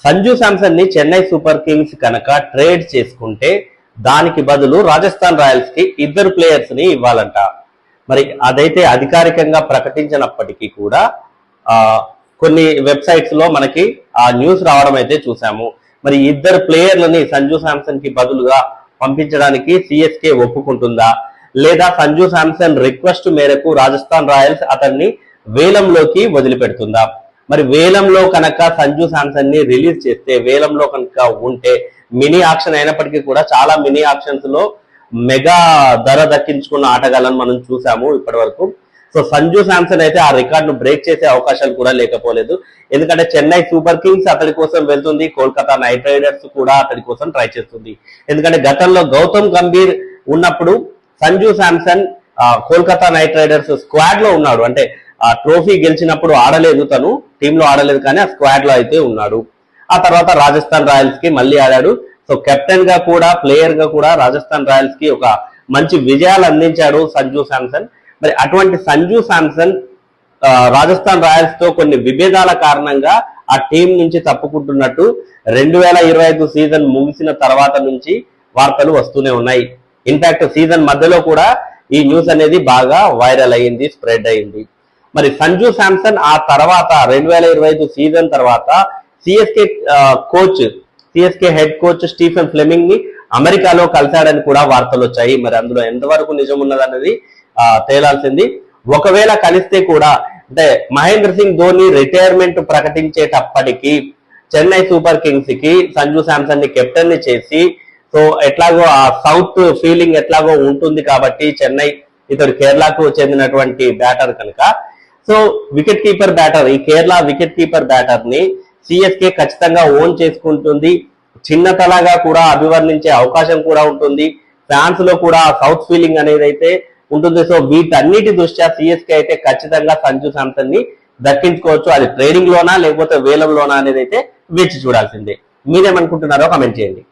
సంజు శాంసన్ ని Chennai super Kings కనుక trade చేసుకుంటే దానికి బదులు రాజస్థాన్ రాయల్స్ కి ఇద్దరు ప్లేయర్స్ ని ఇవ్వాలంట. మరి అదైతే అధికారికంగా ప్రకటించినప్పటికీ కూడా కొన్ని వెబ్సైట్స్ లో మనకి ఆ న్యూస్ రావడం అయితే చూసాము. మరి ఇద్దరు ప్లేయర్లని సంజు శాంసన్ కి బదులుగా పంపించడానికి సిఎస్కే ఒప్పుకుంటుందా, లేదా సంజు శాంసన్ రిక్వెస్ట్ మేరకు రాజస్థాన్ రాయల్స్ అతన్ని వేలంలోకి వదిలిపెడుతుందా? మరి వేలంలో కనుక సంజు శాంసన్ ని రిలీజ్ చేస్తే, వేలంలో కనుక ఉంటే మినీ ఆక్షన్ అయినప్పటికీ కూడా చాలా మినీ ఆక్షన్స్ లో మెగా ధర దక్కించుకున్న ఆటగాళ్ళని మనం చూసాము ఇప్పటి వరకు. సో సంజు శాంసన్ అయితే ఆ రికార్డును బ్రేక్ చేసే అవకాశాలు కూడా లేకపోలేదు. ఎందుకంటే చెన్నై సూపర్ కింగ్స్ అతడి కోసం వెళ్తుంది, కోల్కతా నైట్ రైడర్స్ కూడా అతడి కోసం ట్రై చేస్తుంది. ఎందుకంటే గతంలో గౌతమ్ గంభీర్ ఉన్నప్పుడు Sanju Samson Kolkata night riders squad లో ఉన్నాడు. అంటే ఆ ట్రోఫీ గెలిచినప్పుడు ఆడలేదు, తను టీంలో ఆడలేదు, కానీ ఆ స్క్వాడ్ లో అయితే ఉన్నాడు. ఆ తర్వాత రాజస్థాన్ రాయల్స్ కి మళ్ళీ ఆడాడు. సో కెప్టెన్ గా కూడా ప్లేయర్ గా కూడా రాజస్థాన్ రాయల్స్ కి ఒక మంచి విజయాలు అందించాడు సంజు శాంసన్. మరి అటువంటి సంజు శాంసన్ రాజస్థాన్ రాయల్స్ తో కొన్ని విభేదాల కారణంగా ఆ టీం నుంచి తప్పుకుంటున్నట్టు 2025 సీజన్ ముగిసిన తర్వాత నుంచి వార్తలు వస్తూనే ఉన్నాయి. ఇన్ఫాక్ట్ సీజన్ మధ్యలో కూడా ఈ న్యూస్ అనేది బాగా వైరల్ అయ్యింది, స్ప్రెడ్ అయ్యింది. మరి సంజు శాంసన్ ఆ తర్వాత 2025 సీజన్ తర్వాత CSK head coach Stephen Fleming ని అమెరికాలో కలిశాడని కూడా వార్తలు వచ్చాయి. మరి అందులో ఎంతవరకు నిజం ఉన్నదన్నది తేలాల్సింది. ఒకవేళ కలిస్తే కూడా, అంటే మహేంద్ర సింగ్ ధోని రిటైర్మెంట్ ప్రకటించేటప్పటికి చెన్నై సూపర్ కింగ్స్ కి సంజు శాంసన్ ని కెప్టెన్ ని చేసి, సో ఎట్లాగో ఆ సౌత్ ఫీలింగ్ ఎట్లాగో ఉంటుంది కాబట్టి చెన్నై, ఇతడు కేరళకు చెందినటువంటి బ్యాటర్ కనుక, సో వికెట్ కీపర్ బ్యాటర్, ఈ కేరళ వికెట్ కీపర్ బ్యాటర్ ని సిఎస్కే ఖచ్చితంగా ఓన్ చేసుకుంటుంది. చిన్నతలగా కూడా అభివర్ణించే అవకాశం కూడా ఉంటుంది. ఫ్యాన్స్ లో కూడా సౌత్ ఫీలింగ్ అనేది అయితే ఉంటుంది. సో వీటన్నిటి దృష్ట్యా సిఎస్కే అయితే ఖచ్చితంగా సంజు శాంసన్ ని దక్కించుకోవచ్చు. అది ట్రేడింగ్ లోనా లేకపోతే వేలంలోనా అనేది అయితే వేచి చూడాల్సిందే. మీరేమనుకుంటున్నారో కామెంట్ చేయండి.